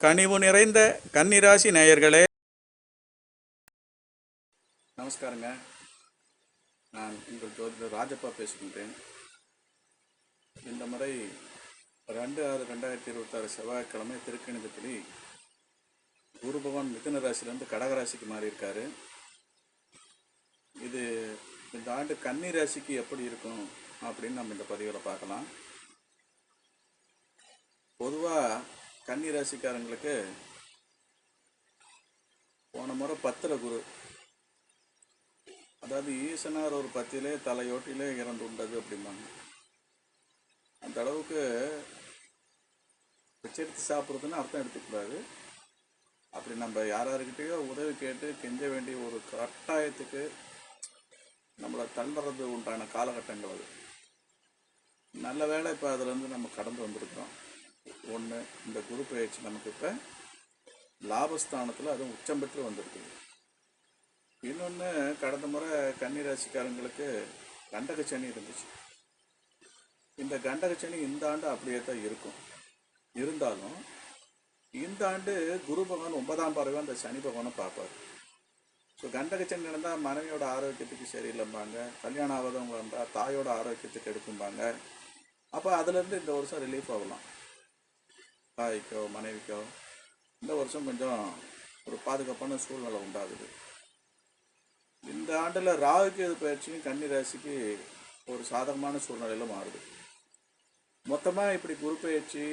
கனிவு நிறைந்த கன்னிராசி நேயர்களே, நமஸ்காரங்க. நான் உங்கள் ஜோதிடர் ராஜப்பா பேசுகின்றேன். இந்த முறை 2/6/2026 செவ்வாய்க்கிழமை திருக்கணிதப்படி குரு பகவான் மிதுன ராசியிலேருந்து கடகராசிக்கு மாறியிருக்காரு. இது இந்த ஆண்டு கன்னி ராசிக்கு எப்படி இருக்கும் அப்படின்னு நம்ம இந்த பதிவில் பார்க்கலாம். பொதுவாக கன்னி ராசிக்காரங்களுக்கு போன முறை 10ல் குரு, அதாவது ஈசனார் ஒரு 10லே தலையோட்டிலே இறந்து உண்டது அப்படிம்பாங்க. அந்த அளவுக்கு பிச்செடுத்து சாப்பிட்றதுன்னு அர்த்தம் எடுத்துக்கூடாது. அப்படி நம்ம யார்கிட்டயோ உதவி கேட்டு கெஞ்ச வேண்டிய ஒரு கட்டாயத்துக்கு நம்மளை தள்ளுறது உண்டான காலகட்டங்கள் அது. நல்ல வேளை இப்போ அதுலேருந்து நம்ம கடந்து வந்திருக்கிறோம். ஒன்று, இந்த குரு பயிற்சி நமக்கு இப்போ லாபஸ்தானத்தில் அதுவும் உச்சம் பெற்று வந்திருக்குது. இன்னொன்று, கடந்த முறை கன்னிராசிக்காரங்களுக்கு கண்டகச்சனி இருந்துச்சு. இந்த கண்டகச்சனி இந்த ஆண்டு அப்படியே தான் இருக்கும். இருந்தாலும் இந்த ஆண்டு குரு பகவான் 9ஆம் பார்வை அந்த சனி பகவானை பார்ப்பார். ஸோ கண்டகச்சனி நடந்தால் மனைவியோட ஆரோக்கியத்துக்கு சரியில்லைம்பாங்க, கல்யாணம் ஆகாதவங்க வந்தால் தாயோட ஆரோக்கியத்துக்கு எடுக்கும்பாங்க. அப்போ அதுலேருந்து இந்த வருஷம் ரிலீஃப் ஆகலாம். தாய்க்கோ மனைவிக்கோ இந்த வருஷம் கொஞ்சம் ஒரு பாதுகாப்பான சூழ்நிலை உண்டாகுது. இந்த ஆண்டில் ராகுகேது பயிற்சியும் கன்னி ராசிக்கு ஒரு சாதகமான சூழ்நிலையில் மாறுது. மொத்தமாக இப்படி குரு பயிற்சி,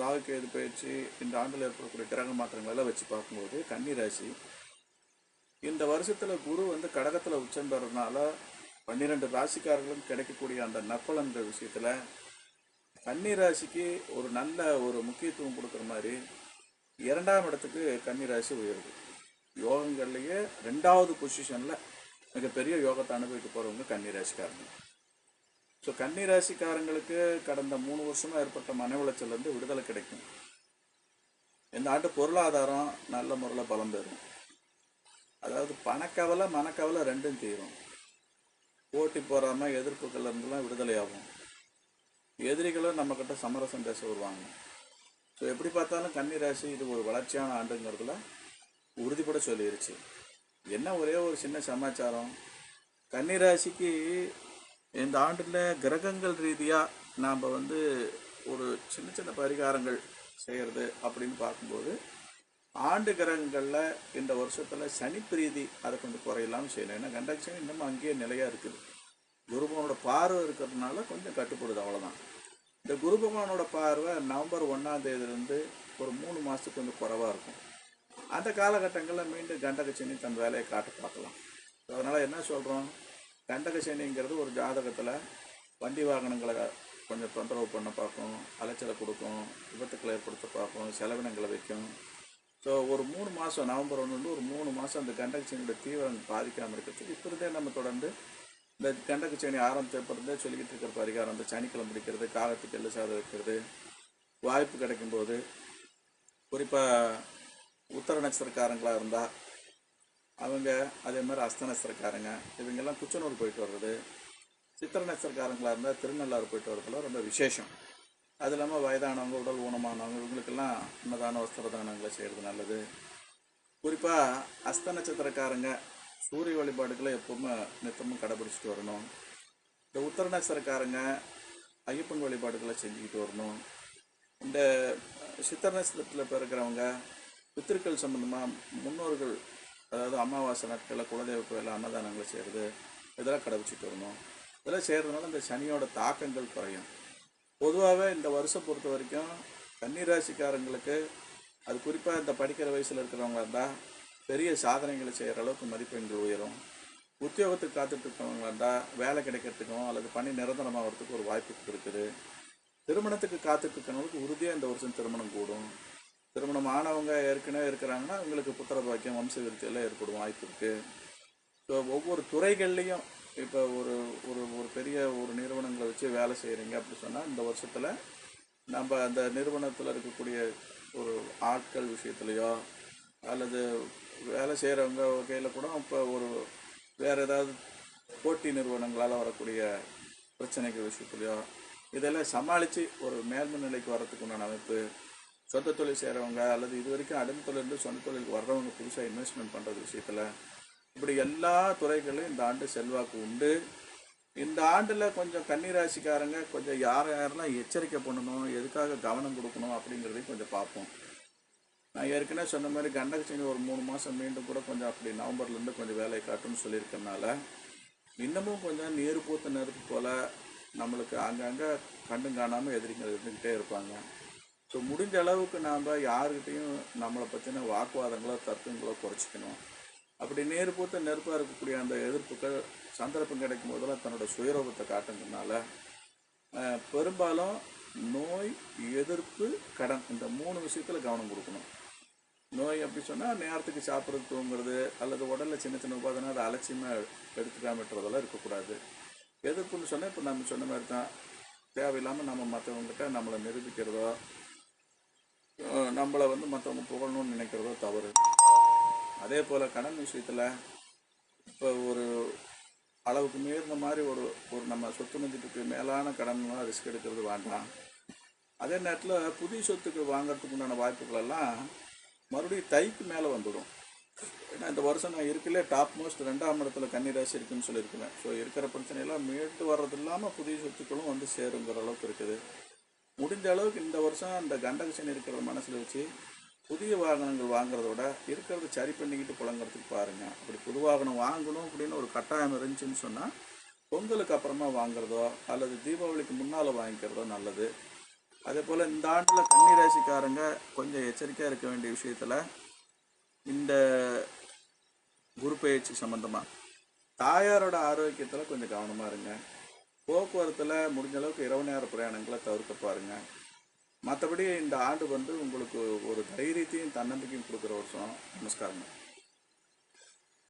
ராகுகேது பயிற்சி, இந்த ஆண்டில் ஏற்படக்கூடிய கிரக மாற்றங்களெல்லாம் வச்சு பார்க்கும்போது கன்னி ராசி இந்த வருஷத்தில் குரு கடகத்தில் உச்சம் பெறதுனால 12 ராசிக்காரர்களும் கிடைக்கக்கூடிய அந்த நற்பலன்ற விஷயத்தில் கன்னி ராசிக்கு ஒரு நல்ல ஒரு முக்கியத்துவம் கொடுக்குற மாதிரி 2ஆம் இடத்துக்கு கன்னி ராசி உயருது. யோகங்கள்லேயே 2வது பொசிஷனில் மிகப்பெரிய யோகத்தை அனுபவிக்க போகிறவங்க கன்னி ராசிக்காரங்க. ஸோ கன்னி ராசிக்காரங்களுக்கு கடந்த 3 வருஷமாக ஏற்பட்ட மன உளைச்சலேருந்து விடுதலை கிடைக்கும். இந்த ஆண்டு பொருளாதாரம் நல்ல முறையில் பலம் பெறும். அதாவது பணக்கவலை மனக்கவலை ரெண்டும் தீரும். போட்டி போகாமல் எதிர்ப்புகள் இருந்தெல்லாம் விடுதலை ஆகும். எதிரிகளும் நம்மக்கிட்ட சமரசம் பேச வருவாங்க. ஸோ எப்படி பார்த்தாலும் கன்னி ராசி இது ஒரு வளர்ச்சியான ஆண்டுங்கிறதுல உறுதிப்பட சொல்லிடுச்சு. என்ன ஒரே ஒரு சின்ன சமாச்சாரம், கன்னி ராசிக்கு இந்த ஆண்டில் கிரகங்கள் ரீதியாக நாம் ஒரு சின்ன சின்ன பரிகாரங்கள் செய்கிறது அப்படின்னு பார்க்கும்போது ஆண்டு கிரகங்களில் இந்த வருஷத்தில் சனி பிரீதி அதை கொஞ்சம் குறையலாமல் செய்யணும். ஏன்னா கண்டக்ஷன் இன்னமும் அங்கேயே நிலையாக இருக்குது. குரு பகவானோட பார்வை இருக்கிறதுனால கொஞ்சம் கட்டுப்படுது, அவ்வளோதான். இந்த குரு பகவானோட பார்வை நவம்பர் 1ஆம் தேதியிலேருந்து ஒரு 3 மாதத்துக்கு கொஞ்சம் குறைவாக இருக்கும். அந்த காலகட்டங்களில் மீண்டும் கண்டகச்சனி தன் வேலையை காட்ட பார்க்கலாம். அதனால் என்ன சொல்கிறோம், கண்டகச்சனிங்கிறது ஒரு ஜாதகத்தில் வண்டி வாகனங்களை கொஞ்சம் தொந்தரவு பண்ண பார்க்கும், அலைச்சலை கொடுக்கும், விபத்துக்களை ஏற்படுத்த பார்க்கும், செலவினங்களை வைக்கும். ஸோ ஒரு 3 மாதம், நவம்பர் 1 ஒரு 3 மாதம் அந்த கண்டகச்சனியோட தீவிரம் பாதிக்காமல் இருக்கிறதுக்கு இப்போ இருந்தே நம்ம தொடர்ந்து இந்த கண்டகச்சனி ஆரம்பித்தப்பறதே சொல்லிக்கிட்டு இருக்கிற பரிகாரம், அந்த சனிக்கிழமை பிடிக்கிறது, காகத்துக்கு எள்ளு சாதம் வைக்கிறது, வாய்ப்பு கிடைக்கும்போது குறிப்பாக உத்தர நட்சத்திரக்காரங்களாக இருந்தால் அவங்க, அதே மாதிரி அஸ்த நட்சத்திரக்காரங்க இவங்கெல்லாம் குச்சனூர் போயிட்டு வர்றது, சித்திர நட்சத்திரக்காரங்களாக இருந்தால் திருநள்ளாறு போயிட்டு வர்றதுலாம் ரொம்ப விசேஷம். அது இல்லாமல் வயதானவங்க, உடல் ஊனமானவங்க இவங்களுக்கெல்லாம் அன்னதான வஸ்திர தானங்களை செய்கிறது நல்லது. குறிப்பாக அஸ்த நட்சத்திரக்காரங்க சூரிய வழிபாடுகளை எப்பவுமே நித்தமும் கடைபிடிச்சிட்டு வரணும். இந்த உத்தர நட்சத்திரக்காரங்க ஐயப்பன் வழிபாடுகளை செஞ்சுக்கிட்டு வரணும். இந்த சித்திர நட்சத்திரத்தில் பிறக்கிறவங்க பித்திருக்கள் சம்பந்தமாக முன்னோர்கள், அதாவது அமாவாசை நாட்களில் குலதெய்வ கோயிலில் அன்னதானங்களை செய்கிறது, இதெல்லாம் கடைபிடிச்சிட்டு வரணும். இதெல்லாம் செய்கிறதுனால இந்த சனியோட தாக்கங்கள் குறையும். பொதுவாகவே இந்த வருஷம் பொறுத்த வரைக்கும் கன்னிராசிக்காரங்களுக்கு, அது குறிப்பாக இந்த படிக்கிற வயசில் இருக்கிறவங்க இருந்தால் பெரிய சாதனைகளை செய்கிற அளவுக்கு மதிப்பெண்கள் உயரும். உத்தியோகத்துக்கு காத்துட்டு இருக்கிறவங்க இருந்தால் வேலை கிடைக்கிறதுக்கும் அல்லது பணி நிரந்தரமாகிறதுக்கு ஒரு வாய்ப்பு இருக்குது. திருமணத்துக்கு காத்துட்டு இருக்கிறவங்களுக்கு உறுதியாக இந்த வருஷம் திருமணம் கூடும். திருமணம் ஆனவங்க ஏற்கனவே இருக்கிறாங்கன்னா அவங்களுக்கு புத்திர பாக்கியம், வம்ச விருத்தியெல்லாம் ஏற்படும் வாய்ப்பு இருக்குது. ஸோ ஒவ்வொரு துறைகள்லேயும் இப்போ ஒரு ஒரு ஒரு பெரிய ஒரு நிறுவனங்களை வச்சு வேலை செய்கிறீங்க அப்படி சொன்னால் இந்த வருஷத்தில் நம்ம அந்த நிறுவனத்தில் இருக்கக்கூடிய ஒரு ஆட்கள் விஷயத்துலையோ அல்லது வேலை செய்கிறவங்க வகையில் கூட இப்போ ஒரு வேறு ஏதாவது போட்டி நிறுவனங்களால் வரக்கூடிய பிரச்சனைகள் விஷயத்துலையோ இதெல்லாம் சமாளித்து ஒரு மேல்மை நிலைக்கு வரத்துக்கு உண்டான அமைப்பு சொந்த தொழில் செய்கிறவங்க அல்லது இது வரைக்கும் அடிமை தொழிலிருந்து சொந்த தொழிலுக்கு வர்றவங்க புதுசாக இன்வெஸ்ட்மெண்ட் பண்ணுறது விஷயத்தில் இப்படி எல்லா துறைகளிலும் இந்த ஆண்டு செல்வாக்கு உண்டு. இந்த ஆண்டில் கொஞ்சம் கன்னிராசிக்காரங்க கொஞ்சம் யாரெல்லாம் எச்சரிக்கை பண்ணணும், எதுக்காக கவனம் கொடுக்கணும் அப்படிங்கிறதையும் கொஞ்சம் பார்ப்போம். நான் ஏற்கனவே சொன்ன மாதிரி கண்டகச்சனி ஒரு 3 மாதம் மீண்டும் கூட கொஞ்சம் அப்படி நவம்பர்லேருந்து கொஞ்சம் வேலையை காட்டுன்னு சொல்லியிருக்கனால இன்னமும் கொஞ்சம் நீர் பூத்த நெருப்பு போல் நம்மளுக்கு அங்கங்கே கண்டும் காணாமல் எதிரிகள் இருந்துக்கிட்டே இருப்பாங்க. ஸோ முடிஞ்ச அளவுக்கு நாம் யாருக்கிட்டையும் நம்மளை பற்றின வாக்குவாதங்களோ தர்க்கங்களோ குறைச்சிக்கணும். அப்படி நீர் பூத்த நெருப்பாக இருக்கக்கூடிய அந்த எதிர்ப்புகள் சந்தர்ப்பம் கிடைக்கும் போதெல்லாம் தன்னோட சுயரூபத்தை காட்டுங்கிறதுனால பெரும்பாலும் நோய், எதிர்ப்பு, கடன் இந்த 3 விஷயத்தில் கவனம் கொடுக்கணும். நோய் அப்படி சொன்னால் நேரத்துக்கு சாப்பிட்றது, தூங்குறது அல்லது உடலில் சின்ன சின்ன உபாதைனா அதை அலட்சியமாக எடுத்துக்காமட்டுறதெல்லாம் இருக்கக்கூடாது. எதிர்ப்புன்னு சொன்னால் இப்போ நம்ம சொன்ன மாதிரி தான், தேவையில்லாமல் நம்ம மற்றவங்ககிட்ட நம்மளை நிரூபிக்கிறதோ நம்மளை மற்றவங்க புகழணும்னு நினைக்கிறதோ தவறு. அதே போல் கடன் விஷயத்தில் இப்போ ஒரு அளவுக்கு மீறின மாதிரி ஒரு நம்ம சொத்து மதிப்புக்கு மேலான கடன்லாம் ரிஸ்க் எடுக்கிறது வேண்டாம். அதே நேரத்தில் புதிய சொத்துக்கு வாங்கிறதுக்கு உண்டான வாய்ப்புகளெல்லாம் மறுபடியும் தைக்கு மேலே வந்துடும். ஏன்னா இந்த வருஷம் நான் இருக்கலே டாப் மோஸ்ட் 2ஆம் இடத்துல கன்னிராசி இருக்குதுன்னு சொல்லியிருக்கிறேன். ஸோ இருக்கிற பிரச்சனையெல்லாம் மீட்டு வர்றது இல்லாமல் புதிய சொத்துக்களும் சேருங்கிற அளவுக்கு இருக்குது. முடிஞ்ச அளவுக்கு இந்த வருஷம் அந்த கண்டகசனி இருக்கிற மனசில் வச்சு புதிய வாகனங்கள் வாங்குறத விட இருக்கிறத சரி பண்ணிக்கிட்டு புழங்கிறதுக்கு பாருங்கள். அப்படி புது வாகனம் வாங்கணும் அப்படின்னு ஒரு கட்டாயம் இருந்துச்சுன்னு சொன்னால் பொங்கலுக்கு அப்புறமா வாங்குறதோ அல்லது தீபாவளிக்கு முன்னால் வாங்கிக்கிறதோ நல்லது. அதே போல் இந்த ஆண்டில் கன்னிராசிக்காரங்க கொஞ்சம் எச்சரிக்கையாக இருக்க வேண்டிய விஷயத்தில் இந்த குரு பயிற்சி சம்மந்தமாக தாயாரோட ஆரோக்கியத்தில் கொஞ்சம் கவனமாக இருங்க. போக்குவரத்தில் முடிஞ்ச அளவுக்கு இரவு நேர பிரயாணங்களை தவிர்க்க பாருங்கள். மற்றபடி இந்த ஆண்டு உங்களுக்கு ஒரு தைரியத்தையும் தன்னம்பிக்கையும் கொடுக்குற வருஷம். நமஸ்காரங்க.